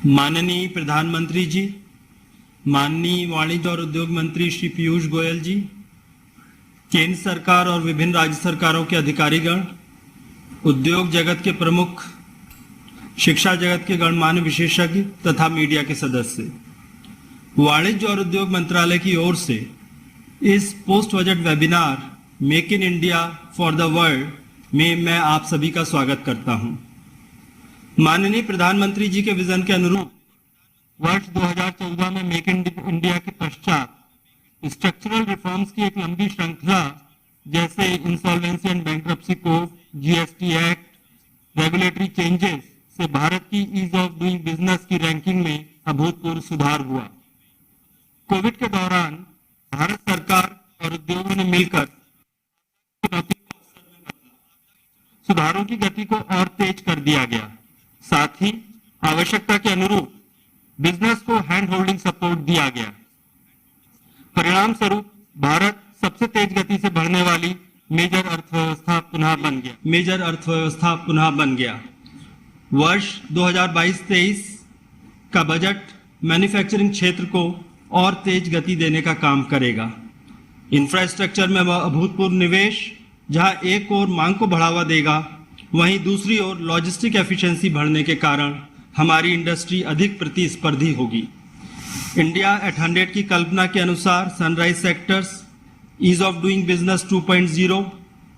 माननीय प्रधानमंत्री जी, माननीय वाणिज्य और उद्योग मंत्री श्री पीयूष गोयल जी, केंद्र सरकार और विभिन्न राज्य सरकारों के अधिकारीगण, उद्योग जगत के प्रमुख, शिक्षा जगत के गणमान्य विशेषज्ञ तथा मीडिया के सदस्य, वाणिज्य और उद्योग मंत्रालय की ओर से इस post budget webinar make in India for the world में मैं आप सभी का स्वागत करता हूं। माननीय प्रधानमंत्री जी के विजन के अनुरूप वर्ष 2014 में मेक इन इंडिया के पश्चात स्ट्रक्चरल रिफॉर्म्स की एक लंबी श्रृंखला जैसे insolvency and bankruptcy code, GST act, regulatory changes से भारत की ईज ऑफ डूइंग बिजनेस की रैंकिंग में अभूतपूर्व सुधार हुआ। कोविड के दौरान भारत सरकार और उद्योगों ने मिलकर सुधारों की गति को और तेज कर दिया गया। साथ ही आवश्यकता के अनुरूप बिजनेस को हैंड होल्डिंग सपोर्ट दिया गया। परिणाम स्वरूप भारत सबसे तेज गति से बढ़ने वाली मेजर अर्थव्यवस्था पुनः बन गया। वर्ष 2022-23 का बजट मैन्युफैक्चरिंग क्षेत्र को और तेज गति देने का काम करेगा। इंफ्रास्ट्रक्चर में अभूतपूर्व निवेश जहां एक ओर मांग को बढ़ावा देगा, वहीं दूसरी ओर लॉजिस्टिक एफिशिएंसी बढ़ने के कारण हमारी इंडस्ट्री अधिक प्रतिस्पर्धी होगी। इंडिया एट 100 की कल्पना के अनुसार sunrise sectors, ease of doing business 2.0,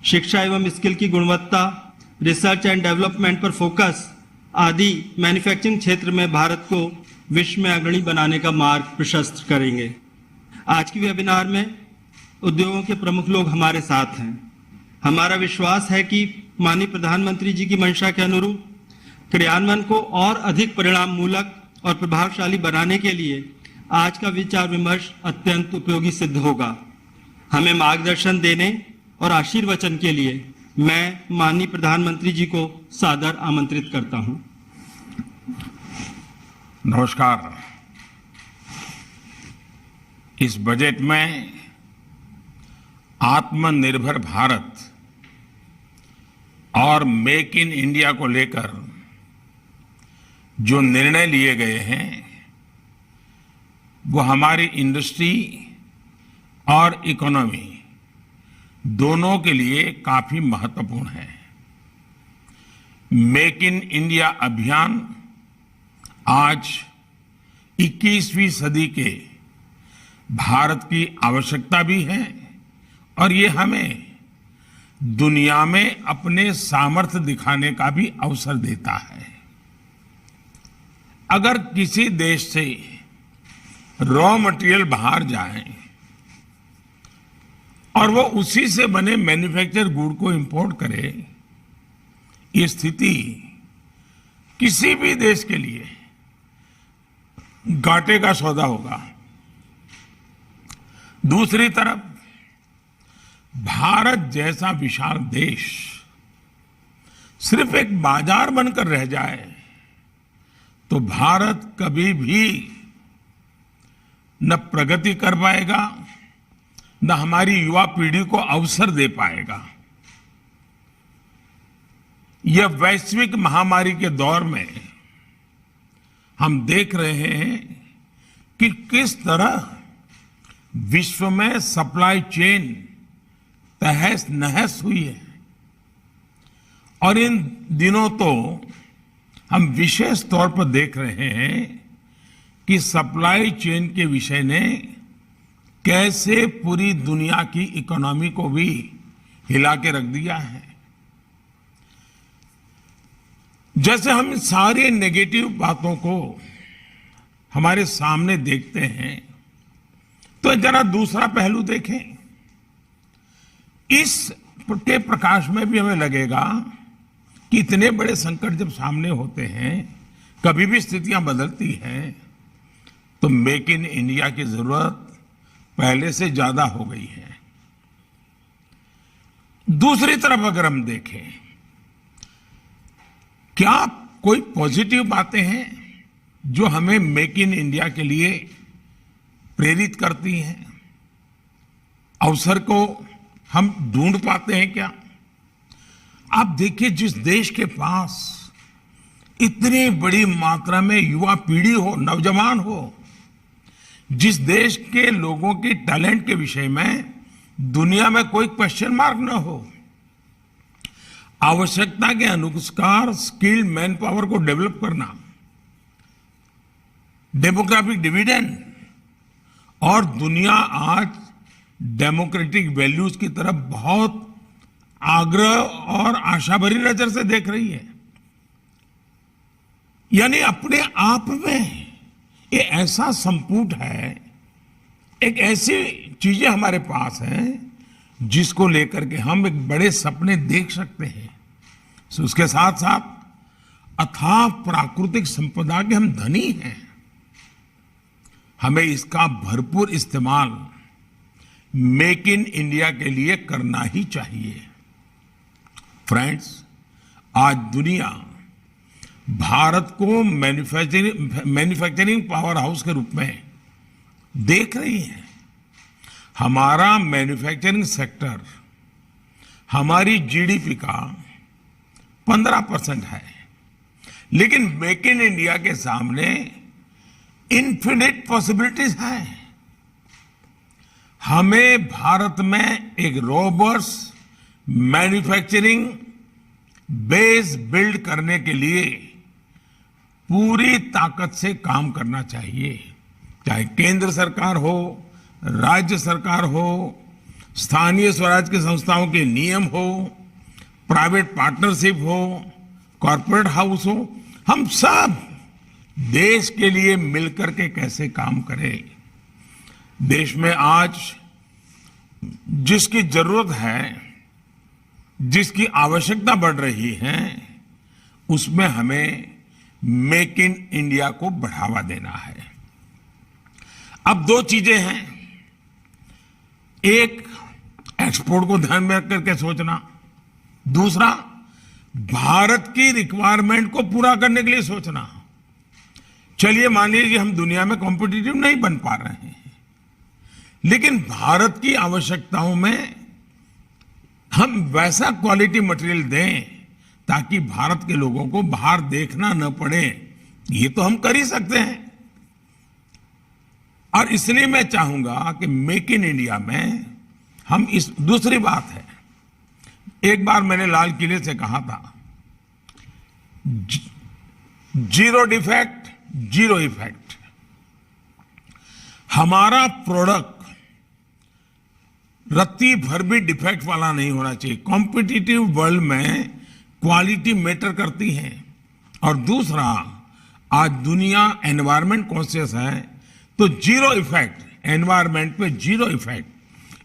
शिक्षा एवं स्किल की गुणवत्ता, रिसर्च एंड डेवलपमेंट पर फोकस आदि मैन्युफैक्चरिंग क्षेत्र में भारत को विश्व में अग्रणी बनाने का मार्ग प्रशस्त करेंगे। आज की वेबिनार में उद्योगों के प्रमुख लोग हमारे साथ हैं। हमारा विश्वास है कि माननीय प्रधानमंत्री जी की मंशा के अनुरूप क्रियान्वयन को और अधिक परिणाम मूलक और प्रभावशाली बनाने के लिए आज का विचार विमर्श अत्यंत उपयोगी सिद्ध होगा। हमें मार्गदर्शन देने और आशीर्वचन के लिए मैं माननीय प्रधानमंत्री जी को सादर आमंत्रित करता हूं। नमस्कार। इस बजट में आत्मनिर्भर भारत और मेक इन इंडिया को लेकर जो निर्णय लिए गए हैं वो हमारी इंडस्ट्री और इकोनॉमी दोनों के लिए काफी महत्वपूर्ण है। मेक इन इंडिया अभियान आज 21वीं सदी के भारत की आवश्यकता भी है और ये हमें दुनिया में अपने सामर्थ्य दिखाने का भी अवसर देता है। अगर किसी देश से रॉ मटेरियल बाहर जाए और वो उसी से बने मैन्युफैक्चर गुड को इंपोर्ट करे, ये स्थिति किसी भी देश के लिए घाटे का सौदा होगा। दूसरी तरफ भारत जैसा विशाल देश सिर्फ एक बाजार बनकर रह जाए तो भारत कभी भी न प्रगति कर पाएगा, न हमारी युवा पीढ़ी को अवसर दे पाएगा। यह वैश्विक महामारी के दौर में हम देख रहे हैं कि किस तरह विश्व में सप्लाई चेन तहस नहस हुई है और इन दिनों तो हम विशेष तौर पर देख रहे हैं कि सप्लाई चेन के विषय ने कैसे पूरी दुनिया की इकोनॉमी को भी हिला के रख दिया है। जैसे हम सारे नेगेटिव बातों को हमारे सामने देखते हैं तो जरा दूसरा पहलू देखें। इस के प्रकाश में भी हमें लगेगा कि इतने बड़े संकट जब सामने होते हैं, कभी भी स्थितियां बदलती हैं, तो मेक इन इंडिया की जरूरत पहले से ज्यादा हो गई है। दूसरी तरफ अगर हम देखें, क्या कोई पॉजिटिव बातें हैं जो हमें मेक इन इंडिया के लिए प्रेरित करती हैं? अवसर को हम ढूंढ पाते हैं क्या? आप देखिए, जिस देश के पास इतनी बड़ी मात्रा में युवा पीढ़ी हो, नौजवान हो, जिस देश के लोगों के टैलेंट के विषय में दुनिया में कोई क्वेश्चन मार्क न हो, आवश्यकता के अनुसार स्किल्ड मैन पावर को डेवलप करना, डेमोग्राफिक डिविडेंड, और दुनिया आज डेमोक्रेटिक वैल्यूज की तरफ बहुत आग्रह और आशा भरी नजर से देख रही है। यानी अपने आप में ये ऐसा संपुट है, एक ऐसी चीजें हमारे पास हैं जिसको लेकर के हम एक बड़े सपने देख सकते हैं। उसके साथ साथ अथाह प्राकृतिक संपदा के हम धनी हैं। हमें इसका भरपूर इस्तेमाल मेक इन इंडिया के लिए करना ही चाहिए। फ्रेंड्स, आज दुनिया भारत को मैन्युफैक्चरिंग पावर हाउस के रूप में देख रही है। हमारा मैन्युफैक्चरिंग सेक्टर हमारी जीडीपी का 15% है, लेकिन मेक इन इंडिया के सामने इन्फिनिट पॉसिबिलिटीज हैं। हमें भारत में एक रोबस्ट मैन्युफैक्चरिंग बेस बिल्ड करने के लिए पूरी ताकत से काम करना चाहिए, चाहे केंद्र सरकार हो, राज्य सरकार हो, स्थानीय स्वराज की संस्थाओं के नियम हो, प्राइवेट पार्टनरशिप हो, कॉर्पोरेट हाउस हो। हम सब देश के लिए मिलकर के कैसे काम करें। देश में आज जिसकी जरूरत है, जिसकी आवश्यकता बढ़ रही है, उसमें हमें मेक इन इंडिया को बढ़ावा देना है। अब दो चीजें हैं, एक एक्सपोर्ट को ध्यान में रख करके सोचना, दूसरा भारत की रिक्वायरमेंट को पूरा करने के लिए सोचना। चलिए मान लीजिए हम दुनिया में कॉम्पिटिटिव नहीं बन पा रहे हैं, लेकिन भारत की आवश्यकताओं में हम वैसा क्वालिटी मटेरियल दें ताकि भारत के लोगों को बाहर देखना न पड़े। ये तो हम कर ही सकते हैं। और इसलिए मैं चाहूंगा कि मेक इन इंडिया में हम इस दूसरी बात है, एक बार मैंने लाल किले से कहा था, जीरो डिफेक्ट जीरो इफेक्ट। हमारा प्रोडक्ट रत्ती भर भी डिफेक्ट वाला नहीं होना चाहिए। कॉम्पिटिटिव वर्ल्ड में क्वालिटी मैटर करती है। और दूसरा, आज दुनिया एनवायरमेंट कॉन्शियस है, तो जीरो इफेक्ट, एनवायरमेंट पे जीरो इफेक्ट,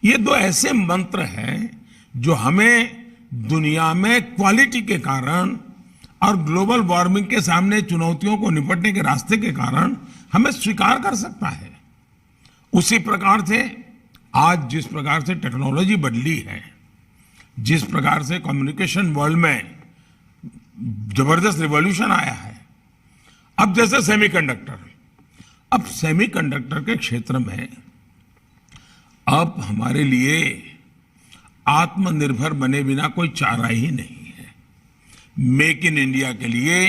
ये दो ऐसे मंत्र हैं जो हमें दुनिया में क्वालिटी के कारण और ग्लोबल वार्मिंग के सामने चुनौतियों को निपटने के रास्ते के कारण हमें स्वीकार कर सकता है। उसी प्रकार से आज जिस प्रकार से टेक्नोलॉजी बदली है, जिस प्रकार से कम्युनिकेशन वर्ल्ड में जबरदस्त रिवॉल्यूशन आया है, अब जैसे सेमीकंडक्टर, अब सेमीकंडक्टर के क्षेत्र में अब हमारे लिए आत्मनिर्भर बने बिना कोई चारा ही नहीं है। मेक इन इंडिया के लिए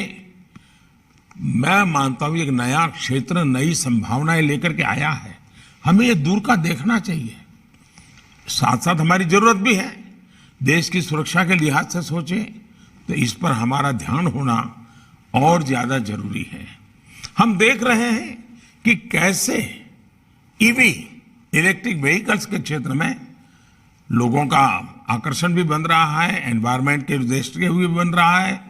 मैं मानता हूं एक नया क्षेत्र, नई संभावनाएं लेकर के आया है। हमें ये दूर का देखना चाहिए। साथ साथ हमारी जरूरत भी है, देश की सुरक्षा के लिहाज से सोचें तो इस पर हमारा ध्यान होना और ज्यादा जरूरी है। हम देख रहे हैं कि कैसे ईवी, इलेक्ट्रिक व्हीकल्स के क्षेत्र में लोगों का आकर्षण भी बन रहा है, एनवायरमेंट के दृष्टि हुए भी बन रहा है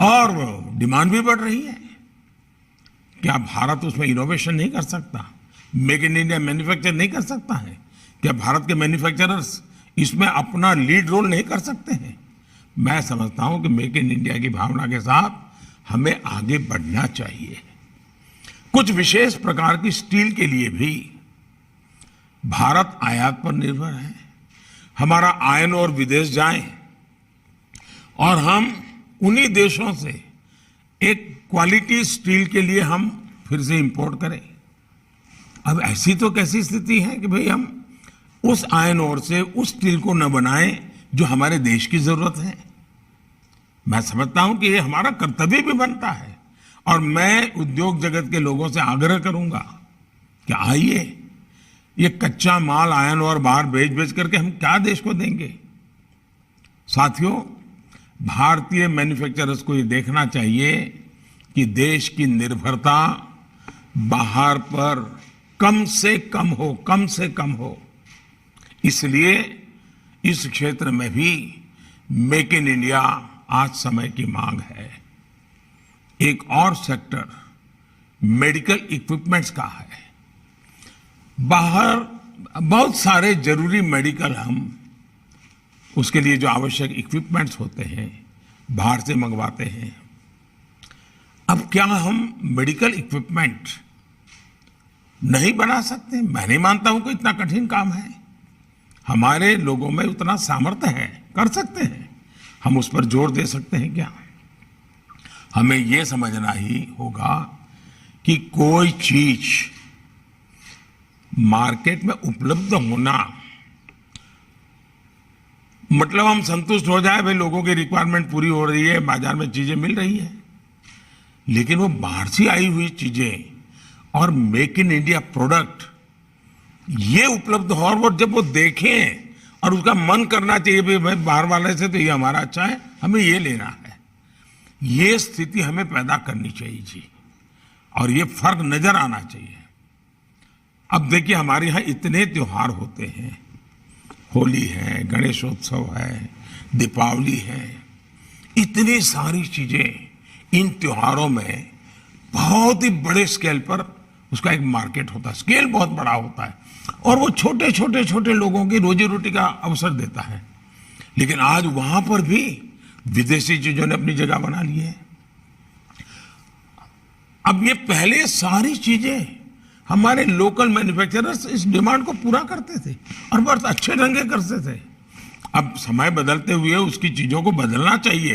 और डिमांड भी बढ़ रही है। क्या भारत उसमें इनोवेशन नहीं कर सकता? मेक इन इंडिया मैन्युफैक्चर नहीं कर सकता है? क्या भारत के मैन्युफैक्चरर्स इसमें अपना लीड रोल नहीं कर सकते हैं? मैं समझता हूं कि मेक इन इंडिया की भावना के साथ हमें आगे बढ़ना चाहिए। कुछ विशेष प्रकार की स्टील के लिए भी भारत आयात पर निर्भर है। हमारा आयन और विदेश जाए और हम उन्हीं देशों से एक क्वालिटी स्टील के लिए हम फिर से इंपोर्ट करें। अब ऐसी तो कैसी स्थिति है कि भाई हम उस आयन और से उस स्टील को न बनाएं जो हमारे देश की जरूरत है। मैं समझता हूं कि ये हमारा कर्तव्य भी बनता है। और मैं उद्योग जगत के लोगों से आग्रह करूंगा कि आइए, ये कच्चा माल आयन और बाहर बेच बेच करके हम क्या देश को देंगे। साथियों, भारतीय मैन्युफैक्चरर्स को ये देखना चाहिए कि देश की निर्भरता बाहर पर कम से कम हो, कम से कम हो। इसलिए इस क्षेत्र में भी मेक इन इंडिया आज समय की मांग है। एक और सेक्टर मेडिकल इक्विपमेंट्स का है। बाहर बहुत सारे जरूरी मेडिकल हम उसके लिए जो आवश्यक इक्विपमेंट्स होते हैं बाहर से मंगवाते हैं। अब क्या हम मेडिकल इक्विपमेंट नहीं बना सकते? मैं नहीं मानता हूं कि इतना कठिन काम है। हमारे लोगों में उतना सामर्थ्य है, कर सकते हैं। हम उस पर जोर दे सकते हैं क्या? हमें यह समझना ही होगा कि कोई चीज मार्केट में उपलब्ध होना मतलब हम संतुष्ट हो जाए, भाई लोगों की रिक्वायरमेंट पूरी हो रही है, बाजार में चीजें मिल रही है। लेकिन वो बाहर से आई हुई चीजें और मेक इन इंडिया प्रोडक्ट ये उपलब्ध हो, और वो जब वो देखें और उसका मन करना चाहिए भाई बाहर वाले से तो ये हमारा अच्छा है, हमें ये लेना है। ये स्थिति हमें पैदा करनी चाहिए जी, और ये फर्क नजर आना चाहिए। अब देखिए, हमारे यहाँ इतने त्योहार होते हैं, होली है, गणेशोत्सव है, दीपावली है, इतनी सारी चीजें। इन त्योहारों में बहुत ही बड़े स्केल पर उसका एक मार्केट होता है, स्केल बहुत बड़ा होता है, और वो छोटे छोटे छोटे लोगों की रोजी रोटी का अवसर देता है। लेकिन आज वहां पर भी विदेशी चीजों ने अपनी जगह बना ली है। अब ये पहले सारी चीजें हमारे लोकल मैन्युफैक्चरर्स इस डिमांड को पूरा करते थे और बहुत अच्छे ढंग से करते थे। अब समय बदलते हुए उसकी चीजों को बदलना चाहिए।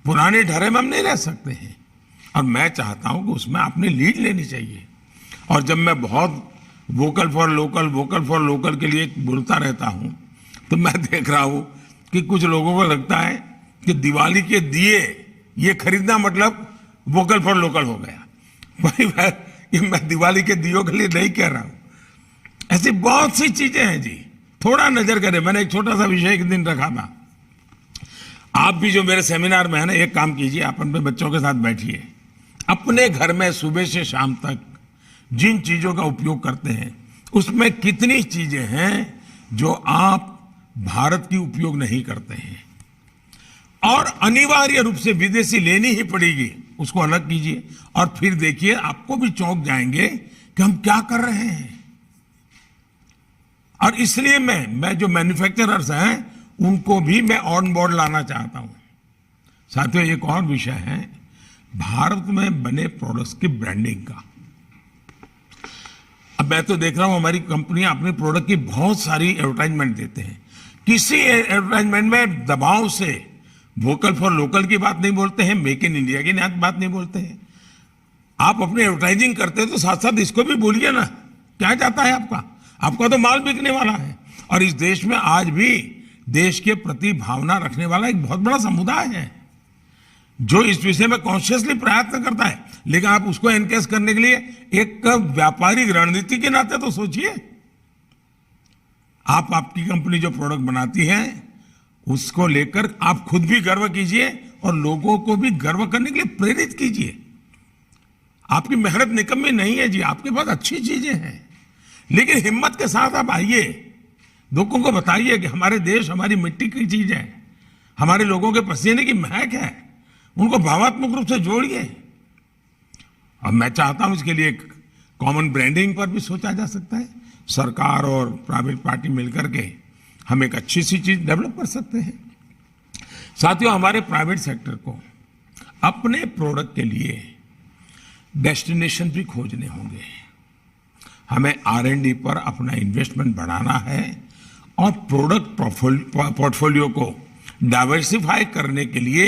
पुराने ढर्रे में हम नहीं रह सकते हैं, और मैं चाहता हूं कि उसमें आपने लीड लेनी चाहिए। और जब मैं बहुत वोकल फॉर लोकल के लिए बोलता रहता हूं, तो मैं देख रहा हूं कि कुछ लोगों को लगता है कि दिवाली के दिए ये खरीदना मतलब वोकल फॉर लोकल हो गया। भाई मैं दिवाली के दियों के लिए नहीं कह रहा हूं। ऐसी बहुत सी चीजें हैं जी, थोड़ा नजर करें। मैंने एक छोटा सा विषय एक दिन रखा था। आप भी जो मेरे सेमिनार में है ना, एक काम कीजिए, आप अपने बच्चों के साथ बैठिए, अपने घर में सुबह से शाम तक जिन चीजों का उपयोग करते हैं उसमें कितनी चीजें हैं जो आप भारत की उपयोग नहीं करते हैं, और अनिवार्य रूप से विदेशी लेनी ही पड़ेगी, उसको अलग कीजिए। और फिर देखिए, आपको भी चौंक जाएंगे कि हम क्या कर रहे हैं। और इसलिए मैं जो मैन्युफैक्चरर्स हैं उनको भी मैं ऑन बोर्ड लाना चाहता हूं। साथियों, एक और विषय है भारत में बने प्रोडक्ट्स की ब्रांडिंग का। अब मैं तो देख रहा हूं हमारी कंपनियां अपने प्रोडक्ट की बहुत सारी एडवर्टाइजमेंट देते हैं। किसी एडवर्टाइजमेंट में दबाव से वोकल फॉर लोकल की बात नहीं बोलते हैं, मेक इन इंडिया की बात नहीं बोलते हैं। आप अपनी एडवर्टाइजिंग करते हैं तो साथ साथ इसको भी बोलिए ना, क्या चाहता है आपका तो माल बिकने वाला है। और इस देश में आज भी देश के प्रति भावना रखने वाला एक बहुत बड़ा समुदाय है जो इस विषय में कॉन्शियसली प्रयत्न करता है। लेकिन आप उसको एनकेज करने के लिए एक व्यापारिक रणनीति के नाते तो सोचिए। आपकी कंपनी जो प्रोडक्ट बनाती है उसको लेकर आप खुद भी गर्व कीजिए और लोगों को भी गर्व करने के लिए प्रेरित कीजिए। आपकी मेहनत निकम्मी नहीं है जी, आपके पास अच्छी चीजें हैं, लेकिन हिम्मत के साथ आप आइए, लोगों को बताइए कि हमारे देश हमारी मिट्टी की चीज है, हमारे लोगों के पसीने की महक है, उनको भावात्मक रूप से जोड़िए। और मैं चाहता हूं इसके लिए एक कॉमन ब्रांडिंग पर भी सोचा जा सकता है। सरकार और प्राइवेट पार्टी मिलकर के हम एक अच्छी सी चीज डेवलप कर सकते हैं। साथियों, हमारे प्राइवेट सेक्टर को अपने प्रोडक्ट के लिए डेस्टिनेशन भी खोजने होंगे। हमें R&D पर अपना इन्वेस्टमेंट बढ़ाना है और प्रोडक्ट पोर्टफोलियो को डाइवर्सिफाई करने के लिए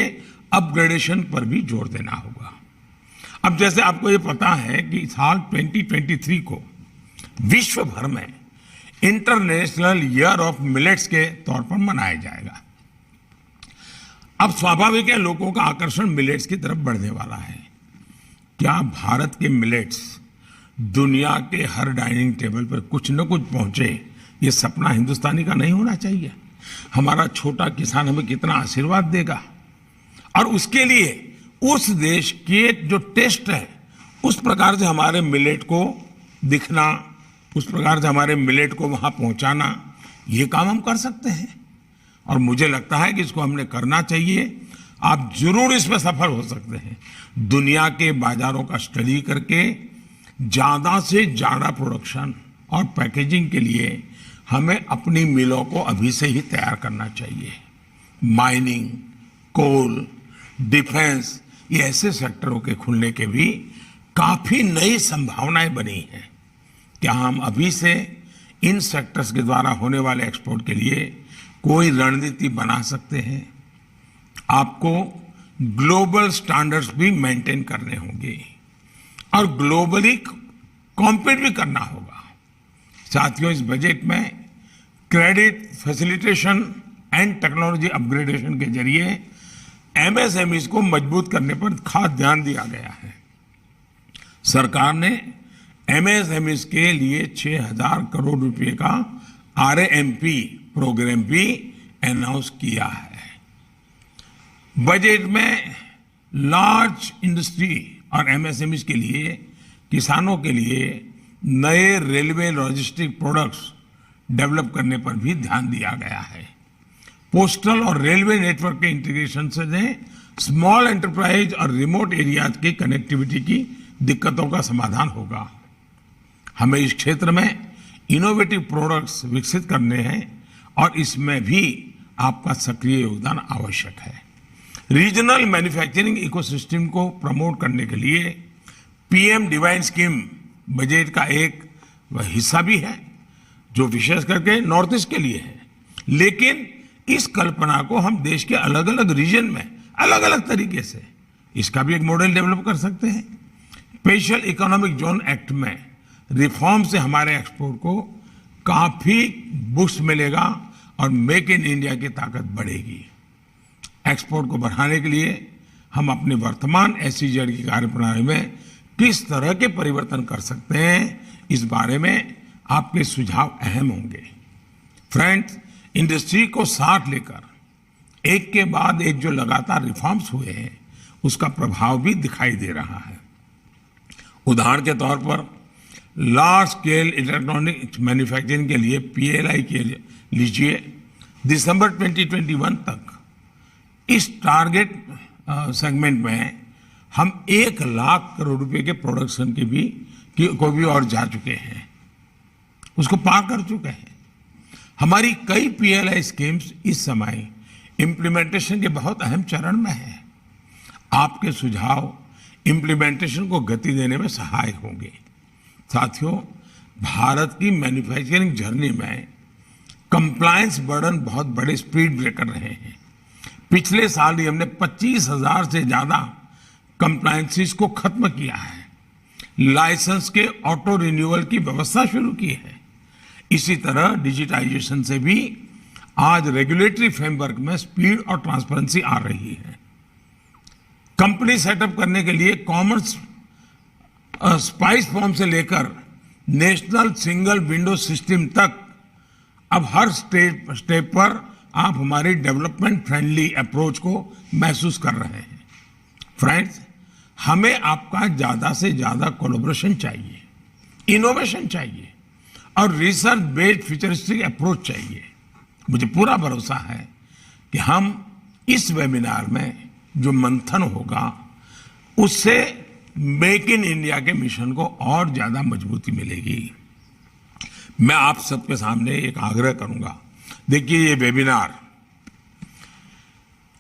अपग्रेडेशन पर भी जोर देना होगा। अब जैसे आपको ये पता है कि साल 2023 को विश्व भर में इंटरनेशनल ईयर ऑफ मिलेट्स के तौर पर मनाया जाएगा। अब स्वाभाविक है लोगों का आकर्षण मिलेट्स की तरफ बढ़ने वाला है। क्या भारत के मिलेट्स दुनिया के हर डाइनिंग टेबल पर कुछ न कुछ पहुंचे, ये सपना हिंदुस्तानी का नहीं होना चाहिए? हमारा छोटा किसान हमें कितना आशीर्वाद देगा, और उसके लिए उस देश के जो टेस्ट है उस प्रकार से हमारे मिलेट को दिखना, उस प्रकार से हमारे मिलेट को वहां पहुंचाना, ये काम हम कर सकते हैं। और मुझे लगता है कि इसको हमने करना चाहिए। आप जरूर इसमें सफल हो सकते हैं। दुनिया के बाजारों का स्टडी करके ज्यादा से ज्यादा प्रोडक्शन और पैकेजिंग के लिए हमें अपनी मिलों को अभी से ही तैयार करना चाहिए। माइनिंग, कोल, डिफेंस, ये ऐसे सेक्टरों के खुलने के भी काफी नई संभावनाएं बनी हैं। क्या हम अभी से इन सेक्टर्स के द्वारा होने वाले एक्सपोर्ट के लिए कोई रणनीति बना सकते हैं? आपको ग्लोबल स्टैंडर्ड्स भी मेंटेन करने होंगे और ग्लोबली कॉम्पीट भी करना होगा। साथियों, इस बजट में credit facilitation and technology upgradation के जरिए एमएसएमईज को मजबूत करने पर खास ध्यान दिया गया है। सरकार ने एमएसएमईज के लिए 6,000 करोड़ रुपए का आरएएमपी प्रोग्राम भी अनाउंस किया है। बजट में लार्ज इंडस्ट्री और एमएसएमईज के लिए, किसानों के लिए नए रेलवे लॉजिस्टिक प्रोडक्ट्स डेवलप करने पर भी ध्यान दिया गया है। पोस्टल और रेलवे नेटवर्क के इंटीग्रेशन से स्मॉल एंटरप्राइज और रिमोट एरियाज की कनेक्टिविटी की दिक्कतों का समाधान होगा। हमें इस क्षेत्र में इनोवेटिव प्रोडक्ट्स विकसित करने हैं और इसमें भी आपका सक्रिय योगदान आवश्यक है। रीजनल मैन्युफैक्चरिंग इकोसिस्टम को प्रमोट करने के लिए पीएम डिवाइन स्कीम बजट का एक हिस्सा भी है, जो विशेष करके नॉर्थ ईस्ट के लिए है। लेकिन इस कल्पना को हम देश के अलग अलग रीजन में अलग अलग तरीके से इसका भी एक मॉडल डेवलप कर सकते हैं। स्पेशल इकोनॉमिक जोन एक्ट में रिफॉर्म से हमारे एक्सपोर्ट को काफी बूस्ट मिलेगा और मेक इन इंडिया की ताकत बढ़ेगी। एक्सपोर्ट को बढ़ाने के लिए हम अपनी वर्तमान एसईजेड की कार्यप्रणाली में किस तरह के परिवर्तन कर सकते हैं, इस बारे में आपके सुझाव अहम होंगे। फ्रेंड्स, इंडस्ट्री को साथ लेकर एक के बाद एक जो लगातार रिफॉर्म्स हुए हैं, उसका प्रभाव भी दिखाई दे रहा है। उदाहरण के तौर पर लार्ज स्केल इलेक्ट्रॉनिक मैन्युफैक्चरिंग के लिए पीएलआई के लीजिए, दिसंबर 2021 तक इस टारगेट सेगमेंट में हम 1 लाख करोड़ रुपए के प्रोडक्शन को भी और जा चुके हैं, उसको पार कर चुके हैं। हमारी कई पीएलआई स्कीम्स इस समय इम्प्लीमेंटेशन के बहुत अहम चरण में हैं। आपके सुझाव इम्प्लीमेंटेशन को गति देने में सहायक होंगे। साथियों, भारत की मैन्युफैक्चरिंग जर्नी में कंप्लायंस बर्डन बहुत बड़े स्पीड ब्रेकर रहे हैं। पिछले साल ही हमने 25,000 से ज्यादा कंप्लायंसेस को खत्म किया है। लाइसेंस के ऑटो रिन्यूअल की व्यवस्था शुरू की है। इसी तरह डिजिटाइजेशन से भी आज रेगुलेटरी फ्रेमवर्क में स्पीड और ट्रांसपेरेंसी आ रही है। कंपनी सेटअप करने के लिए कॉमन स्पाइस फॉर्म से लेकर नेशनल सिंगल विंडो सिस्टम तक अब हर स्टेप पर आप हमारी डेवलपमेंट फ्रेंडली अप्रोच को महसूस कर रहे हैं। फ्रेंड्स, हमें आपका ज्यादा से ज्यादा कोलैबोरेशन चाहिए, इनोवेशन चाहिए और रिसर्च बेस्ड फ्यूचरिस्टिक अप्रोच चाहिए। मुझे पूरा भरोसा है कि हम इस वेबिनार में जो मंथन होगा उससे मेक इन इंडिया के मिशन को और ज्यादा मजबूती मिलेगी। मैं आप सबके सामने एक आग्रह करूंगा। देखिए, ये वेबिनार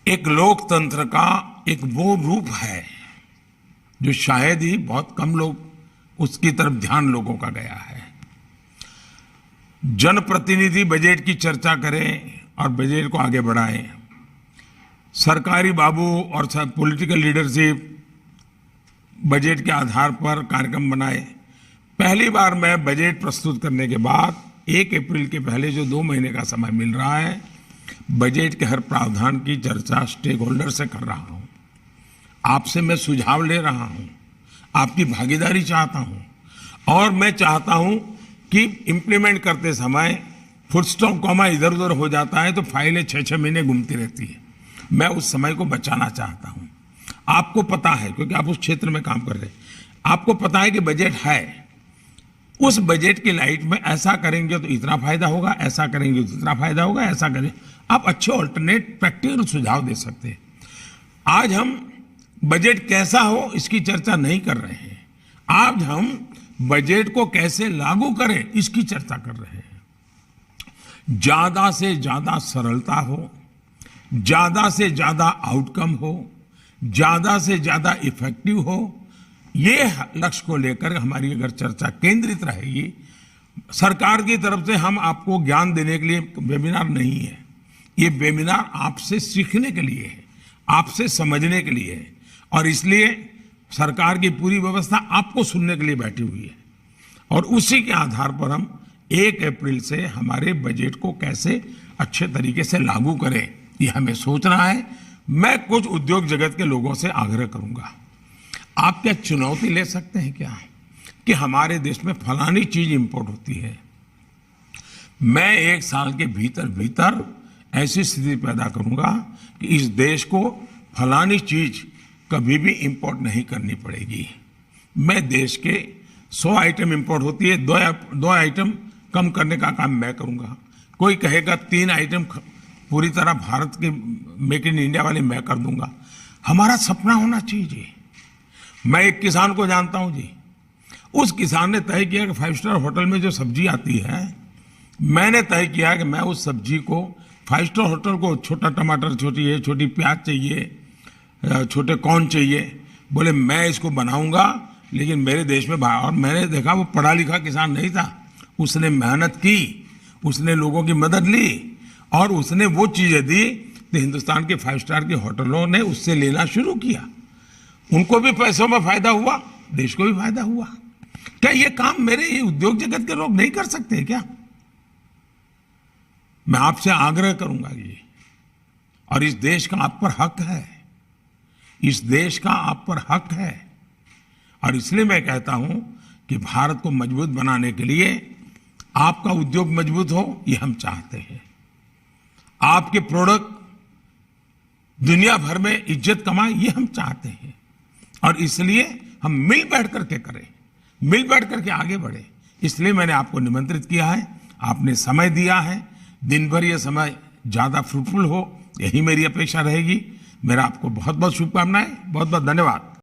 एक लोकतंत्र का एक वो रूप है जो शायद ही बहुत कम लोग उसकी तरफ ध्यान लोगों का गया है। जनप्रतिनिधि बजट की चर्चा करें और बजट को आगे बढ़ाएं। सरकारी बाबू और पॉलिटिकल लीडरशिप बजट के आधार पर कार्यक्रम बनाए। पहली बार मैं बजट प्रस्तुत करने के बाद 1 अप्रैल के पहले जो 2 महीने का समय मिल रहा है, बजट के हर प्रावधान की चर्चा स्टेक होल्डर से कर रहा हूं। आपसे मैं सुझाव ले रहा हूं, आपकी भागीदारी चाहता हूं और मैं चाहता हूं कि इंप्लीमेंट करते समय फुल स्टॉप कॉमा इधर उधर हो जाता है तो फाइलें 6-6 महीने घूमती रहती है। मैं उस समय को बचाना चाहता हूं। आपको पता है, क्योंकि आप उस क्षेत्र में काम कर रहे हैं, आपको पता है कि बजट है। उस बजट की लाइट में ऐसा करेंगे तो इतना फायदा होगा, ऐसा करेंगे तो इतना फायदा होगा, ऐसा करें। आप अच्छे ऑल्टरनेट प्रैक्टिकल सुझाव दे सकते हैं। आज हम बजट कैसा हो इसकी चर्चा नहीं कर रहे हैं, आज हम बजट को कैसे लागू करें इसकी चर्चा कर रहे हैं। ज्यादा से ज्यादा सरलता हो, ज्यादा से ज्यादा आउटकम हो, ज्यादा से ज्यादा इफेक्टिव हो, ये लक्ष्य को लेकर हमारी अगर चर्चा केंद्रित रहेगी। सरकार की तरफ से हम आपको ज्ञान देने के लिए वेबिनार नहीं है, ये वेबिनार आपसे सीखने के लिए है, आपसे समझने के लिए है और इसलिए सरकार की पूरी व्यवस्था आपको सुनने के लिए बैठी हुई है और उसी के आधार पर हम 1 अप्रैल से हमारे बजट को कैसे अच्छे तरीके से लागू करें ये हमें सोचना है। मैं कुछ उद्योग जगत के लोगों से आग्रह करूंगा, आप क्या चुनौती ले सकते हैं क्या कि हमारे देश में फलानी चीज इंपोर्ट होती है, मैं 1 साल के भीतर भीतर ऐसी स्थिति पैदा करूंगा कि इस देश को फलानी चीज कभी भी इंपोर्ट नहीं करनी पड़ेगी। मैं देश के 100 आइटम इंपोर्ट होती है, 2 आइटम कम करने का काम मैं करूंगा। कोई कहेगा 3 आइटम पूरी तरह भारत के मेक इन इंडिया वाले मैं कर दूंगा। हमारा सपना होना चाहिए। मैं एक किसान को जानता हूं जी, उस किसान ने तय किया कि 5 स्टार होटल में जो सब्जी आती है, मैंने तय किया कि मैं उस सब्जी को 5 स्टार होटल को छोटा टमाटर चाहिए, छोटी प्याज चाहिए, छोटे कॉर्न चाहिए, बोले मैं इसको बनाऊंगा लेकिन मेरे देश में और मैंने देखा वो पढ़ा लिखा किसान नहीं था, उसने मेहनत की, उसने लोगों की मदद ली और उसने वो चीजें दी तो हिंदुस्तान के 5 स्टार के होटलों ने उससे लेना शुरू किया। उनको भी पैसों में फायदा हुआ, देश को भी फायदा हुआ। क्या ये काम मेरे उद्योग जगत के लोग नहीं कर सकते क्या? मैं आपसे आग्रह करूंगा ये, और इस देश का आप पर हक है, इस देश का आप पर हक है और इसलिए मैं कहता हूं कि भारत को मजबूत बनाने के लिए आपका उद्योग मजबूत हो ये हम चाहते हैं। आपके प्रोडक्ट दुनिया भर में इज्जत कमाए ये हम चाहते हैं और इसलिए हम मिल बैठ करके करें, मिल बैठ करके आगे बढ़े। इसलिए मैंने आपको निमंत्रित किया है, आपने समय दिया है, दिन भर ये समय ज्यादा फ्रूटफुल हो यही मेरी अपेक्षा रहेगी। मेरा आपको बहुत बहुत शुभकामनाएं, बहुत बहुत धन्यवाद।